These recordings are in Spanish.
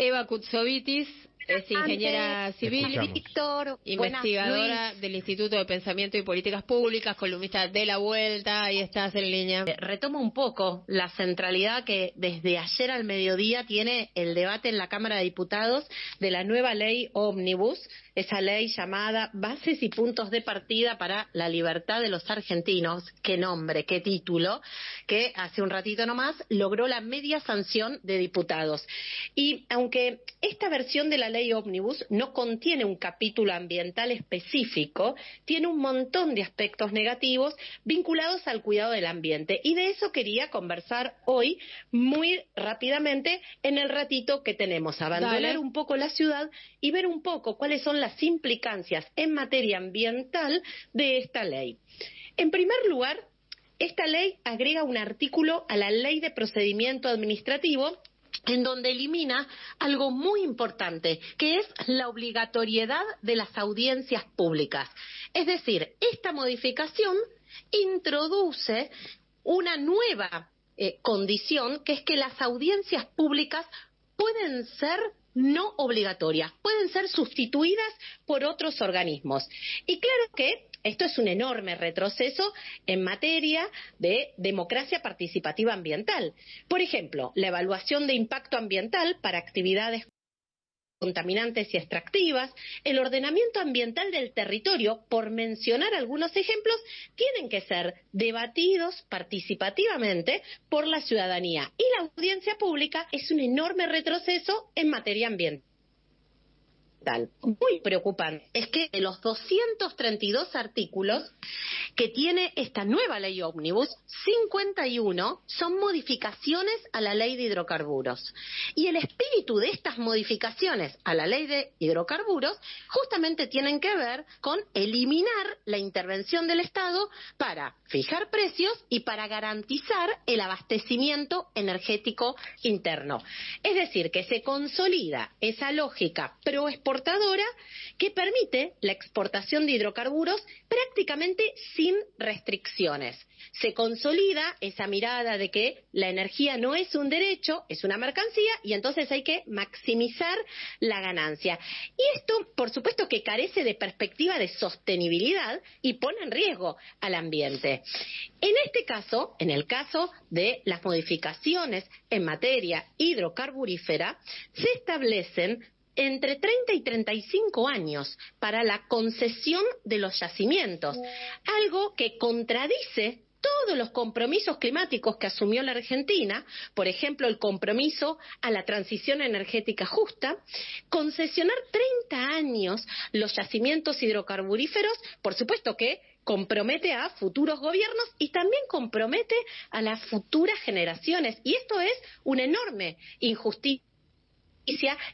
Eva Kutsovitis es ingeniera civil, Víctor, investigadora del Instituto de Pensamiento y Políticas Públicas, columnista de La Vuelta. Ahí estás en línea. Retomo un poco la centralidad que desde ayer al mediodía tiene el debate en la Cámara de Diputados de la nueva ley Ómnibus, esa ley llamada Bases y Puntos de Partida para la Libertad de los Argentinos. Qué nombre, qué título, que hace un ratito nomás logró la media sanción de diputados. Y aunque esta versión de la ley Ómnibus no contiene un capítulo ambiental específico, tiene un montón de aspectos negativos vinculados al cuidado del ambiente. Y de eso quería conversar hoy muy rápidamente en el ratito que tenemos. Abandonar un poco la ciudad y ver un poco cuáles son las implicancias en materia ambiental de esta ley. En primer lugar, esta ley agrega un artículo a la Ley de Procedimiento Administrativo en donde elimina algo muy importante, que es la obligatoriedad de las audiencias públicas. Es decir, esta modificación introduce una nueva condición, que es que las audiencias públicas pueden ser no obligatorias, pueden ser sustituidas por otros organismos. Y claro que esto es un enorme retroceso en materia de democracia participativa ambiental. Por ejemplo, la evaluación de impacto ambiental para actividades contaminantes y extractivas, el ordenamiento ambiental del territorio, por mencionar algunos ejemplos, tienen que ser debatidos participativamente por la ciudadanía. Y la audiencia pública es un enorme retroceso en materia ambiental. Muy preocupante es que de los 232 artículos que tiene esta nueva ley Ómnibus, 51 son modificaciones a la ley de hidrocarburos. Y el espíritu de estas modificaciones a la ley de hidrocarburos justamente tienen que ver con eliminar la intervención del Estado para fijar precios y para garantizar el abastecimiento energético interno. Es decir, que se consolida esa lógica proexportadora que permite la exportación de hidrocarburos prácticamente sin restricciones. Se consolida esa mirada de que la energía no es un derecho, es una mercancía, y entonces hay que maximizar la ganancia. Y esto, por supuesto, que carece de perspectiva de sostenibilidad y pone en riesgo al ambiente. En este caso, en el caso de las modificaciones en materia hidrocarburífera, se establecen entre 30 y 35 años para la concesión de los yacimientos, algo que contradice todos los compromisos climáticos que asumió la Argentina, por ejemplo, el compromiso a la transición energética justa. Concesionar 30 años los yacimientos hidrocarburíferos, por supuesto que compromete a futuros gobiernos y también compromete a las futuras generaciones. Y esto es una enorme injusticia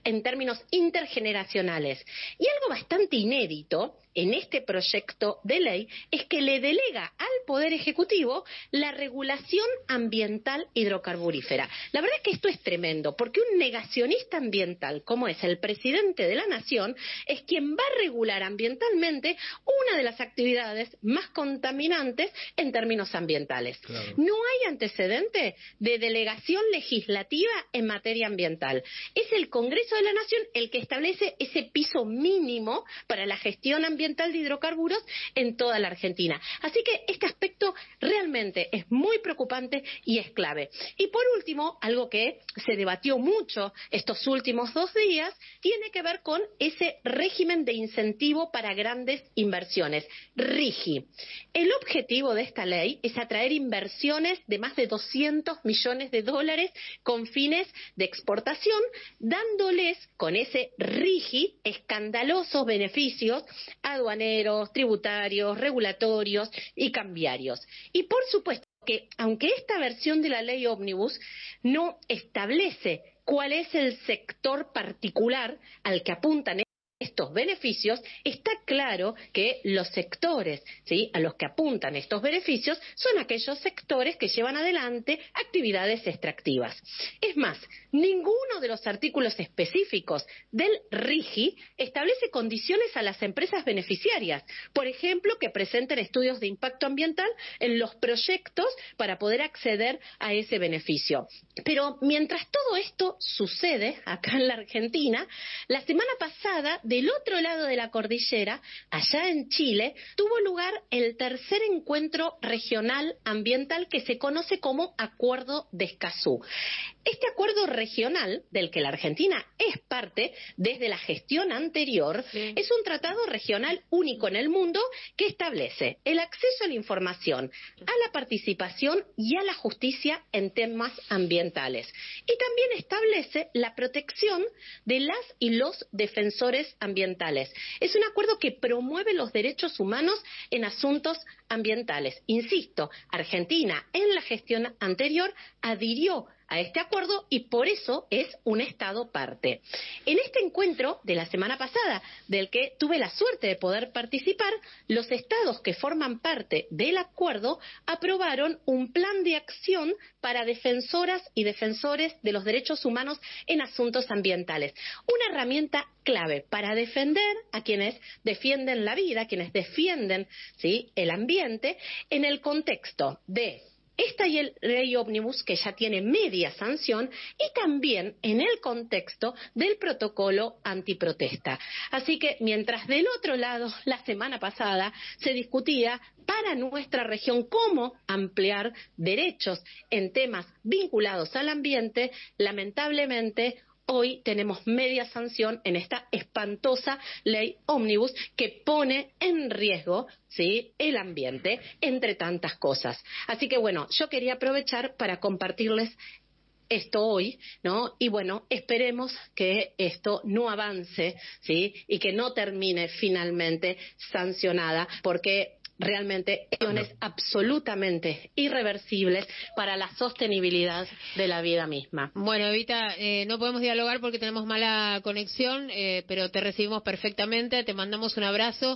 en términos intergeneracionales. Y algo bastante inédito en este proyecto de ley es que le delega al Poder Ejecutivo la regulación ambiental hidrocarburífera. La verdad es que esto es tremendo, porque un negacionista ambiental, como es el presidente de la Nación, es quien va a regular ambientalmente una de las actividades más contaminantes en términos ambientales. Claro. No hay antecedente de delegación legislativa en materia ambiental. Es el Congreso de la Nación el que establece ese piso mínimo para la gestión ambiental de hidrocarburos en toda la Argentina. Así que este aspecto realmente es muy preocupante y es clave. Y por último, algo que se debatió mucho estos últimos 2 días, tiene que ver con ese régimen de incentivo para grandes inversiones, RIGI. El objetivo de esta ley es atraer inversiones de más de 200 millones de dólares con fines de exportación, dándoles con ese RIGI escandalosos beneficios aduaneros, tributarios, regulatorios y cambiarios. Y por supuesto que, aunque esta versión de la ley Ómnibus no establece cuál es el sector particular al que apuntan estos beneficios, está claro que los sectores, ¿sí?, a los que apuntan estos beneficios son aquellos sectores que llevan adelante actividades extractivas. Es más, ninguno de los artículos específicos del RIGI establece condiciones a las empresas beneficiarias, por ejemplo, que presenten estudios de impacto ambiental en los proyectos para poder acceder a ese beneficio. Pero mientras todo esto sucede acá en la Argentina, la semana pasada, del otro lado de la cordillera, allá en Chile, tuvo lugar el tercer encuentro regional ambiental que se conoce como Acuerdo de Escazú. Este acuerdo regional, del que la Argentina es parte desde la gestión anterior, es un tratado regional único en el mundo que establece el acceso a la información, a la participación y a la justicia en temas ambientales. Y también establece la protección de las y los defensores ambientales. Es un acuerdo que promueve los derechos humanos en asuntos ambientales. Insisto, Argentina en la gestión anterior adhirió a este acuerdo y por eso es un Estado parte. En este encuentro de la semana pasada, del que tuve la suerte de poder participar, los estados que forman parte del acuerdo aprobaron un plan de acción para defensoras y defensores de los derechos humanos en asuntos ambientales. Una herramienta clave para defender a quienes defienden la vida, quienes defienden, ¿sí?, el ambiente, en el contexto de esta ley ómnibus, que ya tiene media sanción, y también en el contexto del protocolo antiprotesta. Así que mientras del otro lado, la semana pasada, se discutía para nuestra región cómo ampliar derechos en temas vinculados al ambiente, lamentablemente hoy tenemos media sanción en esta espantosa ley ómnibus que pone en riesgo, ¿sí?, el ambiente, entre tantas cosas. Así que bueno, yo quería aprovechar para compartirles esto hoy, ¿no? Y bueno, esperemos que esto no avance, ¿sí?, y que no termine finalmente sancionada, porque realmente acciones absolutamente irreversibles para la sostenibilidad de la vida misma. Bueno, Evita, no podemos dialogar porque tenemos mala conexión, pero te recibimos perfectamente, te mandamos un abrazo.